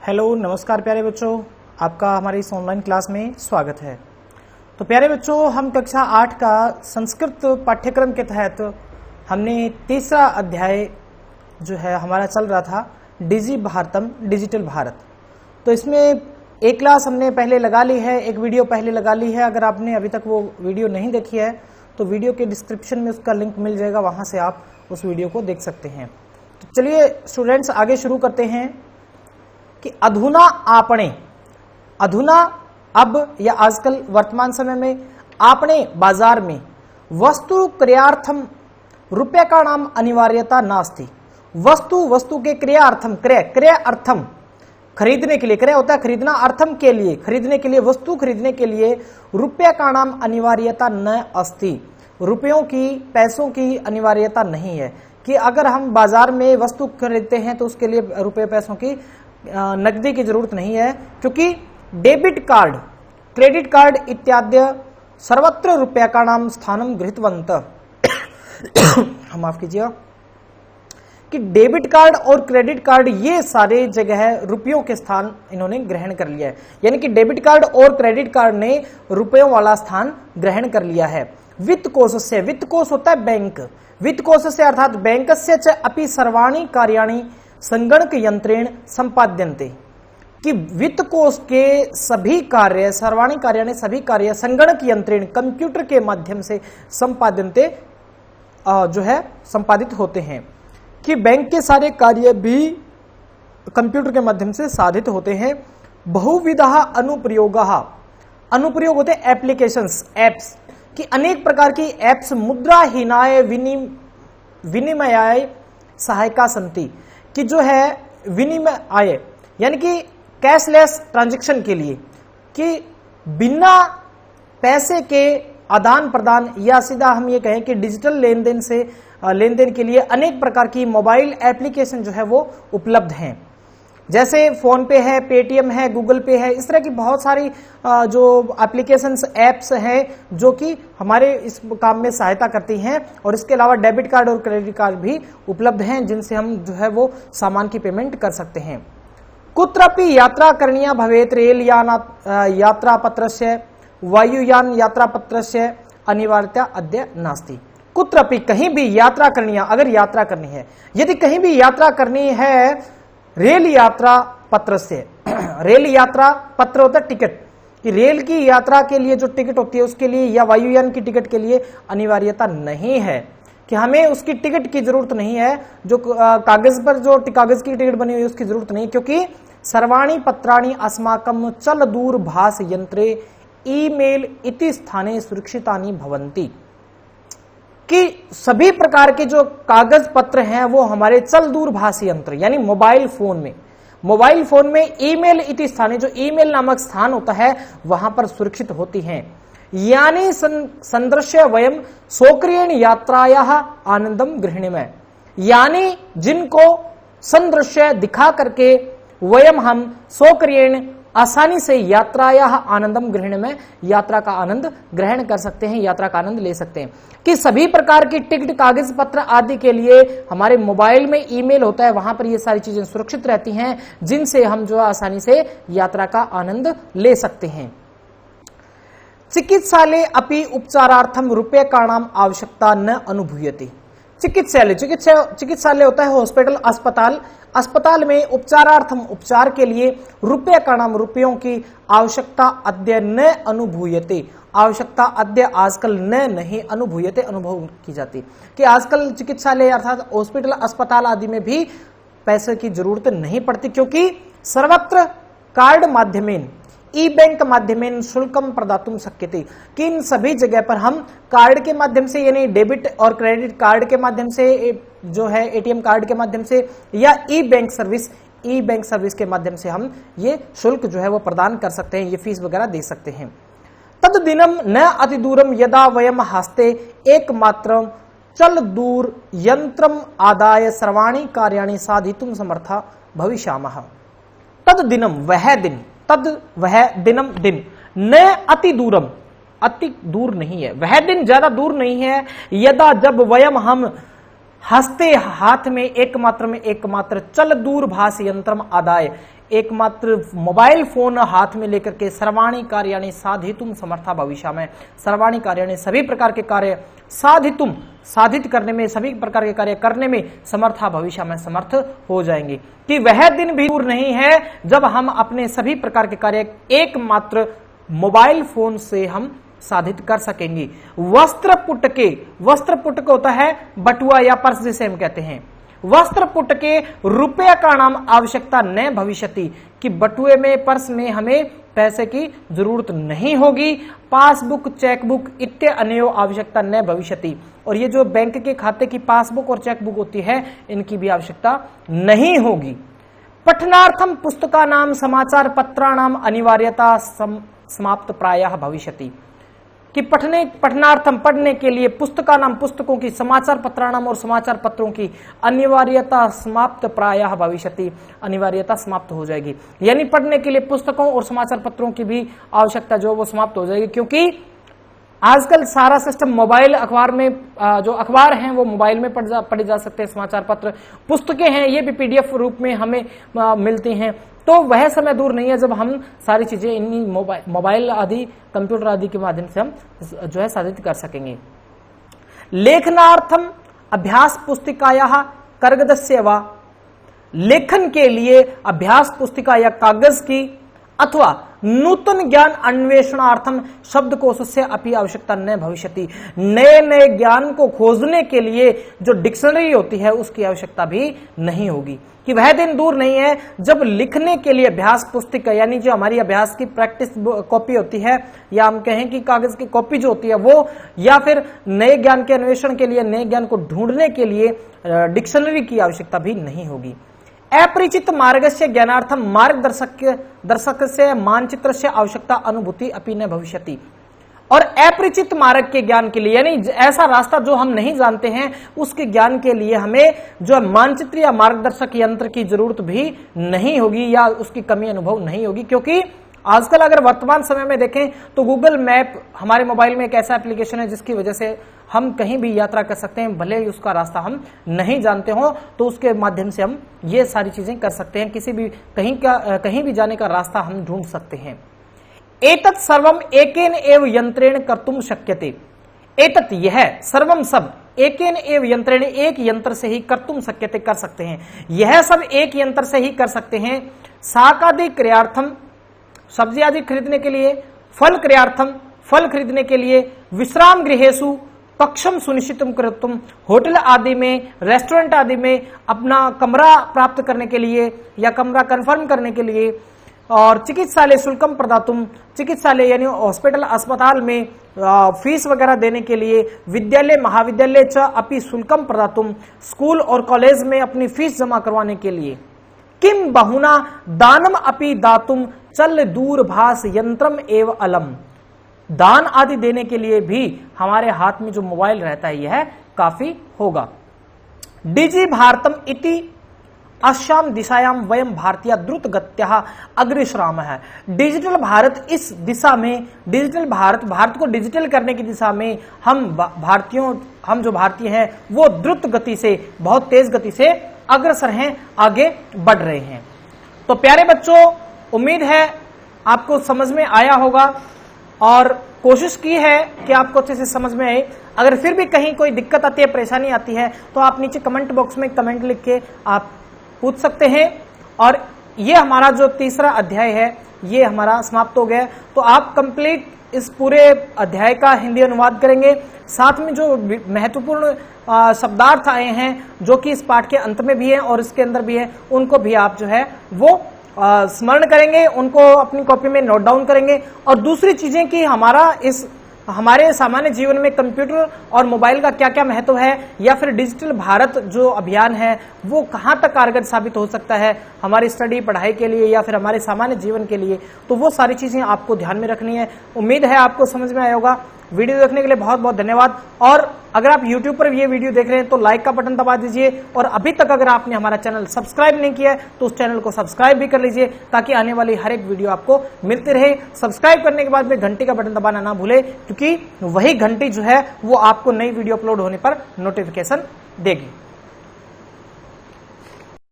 Hello नमस्कार प्यारे बच्चों, आपका हमारी इस ऑनलाइन क्लास में स्वागत है। तो प्यारे बच्चों, हम कक्षा 8 का संस्कृत पाठ्यक्रम के तहत हमने तीसरा अध्याय जो है हमारा चल रहा था डिजी भारतम, डिजिटल भारत। तो इसमें एक क्लास हमने पहले लगा ली है, एक वीडियो पहले लगा ली है। अगर आपने अभी तक वो वीडियो नहीं देखी है तो वीडियो के डिस्क्रिप्शन में उसका लिंक मिल जाएगा, वहां से आप उस वीडियो को देख सकते हैं। तो चलिए स्टूडेंट्स आगे शुरू करते हैं कि अधुना आपने, अधुना अब या आजकल वर्तमान समय में, आपने बाजार में वस्तु क्रियार्थम रुपये का नाम अनिवार्यता नास्ति। वस्तु के क्रियार्थम, क्रय अर्थम खरीदने के लिए, क्रय होता है खरीदना, अर्थम के लिए, खरीदने के लिए, वस्तु खरीदने के लिए रुपये का नाम अनिवार्यता न अस्ति। रुपयों की, पैसों की अनिवार्यता नहीं है कि अगर हम बाजार में वस्तु खरीदते हैं तो उसके लिए रुपये पैसों की नकदी की जरूरत नहीं है, क्योंकि डेबिट कार्ड, क्रेडिट कार्ड इत्यादि सर्वत्र रुपया का नाम स्थानम गृहीतवंत। हम माफ कीजिएगा कि डेबिट कार्ड और क्रेडिट कार्ड ये सारे जगह रुपयों के स्थान इन्होंने ग्रहण कर लिया है। यानी कि डेबिट कार्ड और क्रेडिट कार्ड ने रुपयों वाला स्थान ग्रहण कर लिया है। वित्त कोश से, वित्त कोश होता है बैंक, वित्त कोश से अर्थात बैंकस्य च अपि सर्वाणि कार्याणि संगणक यंत्रेण संपाद्यन्ते, कि वित्त कोश के सभी कार्य, सर्वाणि कार्याणि सभी कार्य संगणक यंत्रेण कंप्यूटर के माध्यम से संपाद्यन्ते जो है संपादित होते हैं, कि बैंक के सारे कार्य भी कंप्यूटर के माध्यम से साधित होते हैं। बहुविधा अनुप्रयोगः, अनुप्रयोग होते हैं एप्लीकेशंस, एप्स, कि अनेक प्रकार की एप्स मुद्राहीनाय विनिमयाय सहायका संति, कि जो है विनिमय आय यानी कि कैशलेस ट्रांजैक्शन के लिए, कि बिना पैसे के आदान प्रदान या सीधा हम ये कहें कि डिजिटल लेन देन से लेन-देन के लिए अनेक प्रकार की मोबाइल एप्लीकेशन जो है वो उपलब्ध हैं। जैसे फोन पे है, पेटीएम है, गूगल पे है, इस तरह की बहुत सारी जो एप्लीकेशंस, एप्स हैं जो कि हमारे इस काम में सहायता करती हैं। और इसके अलावा डेबिट कार्ड और क्रेडिट कार्ड भी उपलब्ध हैं जिनसे हम जो है वो सामान की पेमेंट कर सकते हैं। कुत्रापि यात्रा करणीया भवेत रेल यान यात्रा पत्रस्य वायुयान यात्रा पत्रस्य अनिवार्यता अद्य नास्ति। कुत्रापि कहीं भी यात्रा करनी है, अगर यात्रा करनी है, यदि कहीं भी यात्रा करनी है रेल यात्रा पत्र से, रेल यात्रा पत्र होता है टिकट, कि रेल की यात्रा के लिए जो टिकट होती है उसके लिए या वायुयान की टिकट के लिए अनिवार्यता नहीं है, कि हमें उसकी टिकट की जरूरत नहीं है। जो कागज पर जो कागज की टिकट बनी हुई है उसकी जरूरत नहीं, क्योंकि सर्वाणि पत्राणि अस्माकं चल दूरभाष यंत्रे ईमेल इति स्थाने सुरक्षितानि भवन्ति, कि सभी प्रकार के जो कागज पत्र हैं वो हमारे चल दूरभाष यंत्र यानी मोबाइल फोन में ईमेल इति स्थाने, जो ईमेल नामक स्थान होता है वहां पर सुरक्षित होती हैं। यानी संदृश्य वयम स्वक्रियेण यात्रायाः आनंदम गृह्णीमः, यानी जिनको संदृश्य दिखा करके वयम हम स्वक्रियेण आसानी से यात्रायाः आनंदम ग्रहण में, यात्रा का आनंद ग्रहण कर सकते हैं, यात्रा का आनंद ले सकते हैं। कि सभी प्रकार की टिकट, कागज पत्र आदि के लिए हमारे मोबाइल में ईमेल होता है, वहां पर ये सारी चीजें सुरक्षित रहती हैं जिनसे हम जो आसानी से यात्रा का आनंद ले सकते हैं। चिकित्सालय अपि उपचारार्थम रुपये का नाम आवश्यकता न अनुभूयते। चिकित्सालय होता है हॉस्पिटल, अस्पताल, अस्पताल में उपचारार्थम, उपचार के लिए रुपये का नाम, रुपयों की आवश्यकता अद्य न अनुभूयते, आवश्यकता अद्य आजकल न नहीं अनुभूयते, अनुभव की जाती, कि आजकल चिकित्सालय अर्थात हॉस्पिटल, अस्पताल आदि में भी पैसे की जरूरत नहीं पड़ती, क्योंकि सर्वत्र कार्ड माध्यमेन, ई बैंक माध्यमेन शुल्कम प्रदातुम शक्यते, कि इन सभी जगह पर हम कार्ड के माध्यम से यानी डेबिट और क्रेडिट कार्ड के माध्यम से जो है एटीएम कार्ड के माध्यम से या ई बैंक सर्विस के माध्यम से हम ये शुल्क जो है वो प्रदान कर सकते हैं, ये फीस वगैरह दे सकते हैं। तद दिनम न अति दूरम यदा वयम हस्ते एकमात्रम चल दूर यंत्रम आदाय सर्वाणि कार्याणि साधितुम समर्था भविष्यामः। तद दिनम, वह दिन, तद वह दिनम दिन, न अति दूरम, अति दूर नहीं है, वह दिन ज्यादा दूर नहीं है, यदा जब वयम हम हंसते हाथ में एकमात्र चल दूरभाष यंत्रम आदाय, एकमात्र मोबाइल फोन हाथ में लेकर के सर्वाणी कार्याणि साधितुम समर्था भविष्य में, सर्वाणी कार्याणि सभी प्रकार के कार्य साधितुम साधित करने में, सभी प्रकार के कार्य करने में समर्था भविष्य में समर्थ हो जाएंगे। कि वह दिन भी दूर नहीं है जब हम अपने सभी प्रकार के कार्य एकमात्र मोबाइल फोन से हम साधित कर सकेंगे। वस्त्र पुट को होता है बटुआ या पर्स जिसे हम कहते हैं। वस्त्र पुट के रुपये का नाम आवश्यकता न भविष्यति, कि बटुए में पर्स में हमें पैसे की जरूरत नहीं होगी। पासबुक चेकबुक इत्य अन्यो आवश्यकता न भविष्यति, और ये जो बैंक के खाते की पासबुक और चेकबुक होती है इनकी भी आवश्यकता नहीं होगी। पठनार्थम पुस्तका नाम समाचार पत्राणाम अनिवार्यता समाप्त प्रायः भविष्यति, कि पठनार्थम पढ़ने के लिए पुस्तका नाम पुस्तकों की, समाचार पत्राणाम और समाचार पत्रों की अनिवार्यता समाप्त प्रायः भविष्यति, अनिवार्यता समाप्त हो जाएगी। यानी पढ़ने के लिए पुस्तकों और समाचार पत्रों की भी आवश्यकता जो वो समाप्त हो जाएगी, क्योंकि आजकल सारा सिस्टम मोबाइल अखबार में, जो अखबार हैं वो मोबाइल में पढ़े जा सकते हैं, समाचार पत्र पुस्तकें हैं ये भी पीडीएफ रूप में हमें मिलती हैं। तो वह समय दूर नहीं है जब हम सारी चीजें इन्हीं मोबाइल आदि कंप्यूटर आदि के माध्यम से हम जो है साधित कर सकेंगे। लेखनार्थम अभ्यास पुस्तिकाया कर्गदस्य वा, लेखन के लिए अभ्यास पुस्तिका या कागज की अथवा नूतन ज्ञान अन्वेषणार्थम शब्दकोश से अपनी आवश्यकता न भविष्यति, नए नए ज्ञान को खोजने के लिए जो डिक्शनरी होती है उसकी आवश्यकता भी नहीं होगी। कि वह दिन दूर नहीं है जब लिखने के लिए अभ्यास पुस्तिका यानी जो हमारी अभ्यास की प्रैक्टिस कॉपी होती है, या हम कहें कि कागज की कॉपी जो होती है वो, या फिर नए ज्ञान के अन्वेषण के लिए, नए ज्ञान को ढूंढने के लिए डिक्शनरी की आवश्यकता भी नहीं होगी। अपरिचित मार्ग से ज्ञानार्थम मार्गदर्शक से मानचित्र से आवश्यकता अनुभूति अपि न भविष्यति, और अपरिचित मार्ग के ज्ञान के लिए यानी ऐसा रास्ता जो हम नहीं जानते हैं उसके ज्ञान के लिए हमें जो मानचित्र या मार्गदर्शक यंत्र की जरूरत भी नहीं होगी या उसकी कमी अनुभव नहीं होगी। क्योंकि आजकल अगर वर्तमान समय में देखें तो गूगल मैप हमारे मोबाइल में एक ऐसा एप्लीकेशन है जिसकी वजह से हम कहीं भी यात्रा कर सकते हैं, भले ही उसका रास्ता हम नहीं जानते हो तो उसके माध्यम से हम ये सारी चीजें कर सकते हैं, किसी भी कहीं भी जाने का रास्ता हम ढूंढ सकते हैं। एतत् सर्वम एकेन एव यंत्रेण कर्तुम शक्यते, एतत् यह सर्वम सब एकेन एव यंत्रेण एक यंत्र से ही कर्तुम शक्यते कर सकते हैं, यह सब एक यंत्र से ही कर सकते हैं। शाकादि क्रियार्थम सब्जी आदि खरीदने के लिए, फल क्रियार्थम फल खरीदने के लिए, विश्राम गृहेषु कक्षम सुनिश्चितम कर्तुम होटल आदि में, रेस्टोरेंट आदि में अपना कमरा प्राप्त करने के लिए या कमरा कंफर्म करने के लिए, और चिकित्सालय शुल्कम प्रदातुम चिकित्सालय यानी हॉस्पिटल अस्पताल में फीस वगैरह देने के लिए, विद्यालय महाविद्यालय च अपि शुल्कम प्रदातुम स्कूल और कॉलेज में अपनी फीस जमा करवाने के लिए, किम बहुना दानम अपि दातुम चल दूरभाष यंत्रम एव अलम, दान आदि देने के लिए भी हमारे हाथ में जो मोबाइल रहता है यह काफी होगा। डिजी भारतम इति अस्याम दिशायाम वयम भारतीय द्रुत गत्या अग्रसराम है। डिजिटल भारत इस दिशा में, डिजिटल भारत को डिजिटल करने की दिशा में हम जो भारतीय हैं वो द्रुत गति से, बहुत तेज गति से अग्रसर हैं, आगे बढ़ रहे हैं। तो प्यारे बच्चों, उम्मीद है आपको समझ में आया होगा और कोशिश की है कि आपको अच्छे से समझ में आए। अगर फिर भी कहीं कोई दिक्कत आती है, परेशानी आती है तो आप नीचे कमेंट बॉक्स में कमेंट लिख के आप पूछ सकते हैं। और ये हमारा जो तीसरा अध्याय है ये हमारा समाप्त हो गया। तो आप कंप्लीट इस पूरे अध्याय का हिंदी अनुवाद करेंगे, साथ में जो महत्वपूर्ण शब्दार्थ आए हैं जो कि इस पाठ के अंत में भी है और इसके अंदर भी है, उनको भी आप जो है वो स्मरण करेंगे, उनको अपनी कॉपी में नोट डाउन करेंगे। और दूसरी चीजें कि हमारे सामान्य जीवन में कंप्यूटर और मोबाइल का क्या क्या महत्व है, या फिर डिजिटल भारत जो अभियान है वो कहां तक कारगर साबित हो सकता है हमारी स्टडी पढ़ाई के लिए या फिर हमारे सामान्य जीवन के लिए, तो वो सारी चीजें आपको ध्यान में रखनी है। उम्मीद है आपको समझ में आया होगा। वीडियो देखने के लिए बहुत बहुत धन्यवाद। और अगर आप YouTube पर ये वीडियो देख रहे हैं तो लाइक का बटन दबा दीजिए, और अभी तक अगर आपने हमारा चैनल सब्सक्राइब नहीं किया है तो उस चैनल को सब्सक्राइब भी कर लीजिए ताकि आने वाली हर एक वीडियो आपको मिलती रहे। सब्सक्राइब करने के बाद में घंटी का बटन दबाना ना भूले, क्योंकि वही घंटी जो है वो आपको नई वीडियो अपलोड होने पर नोटिफिकेशन देगी।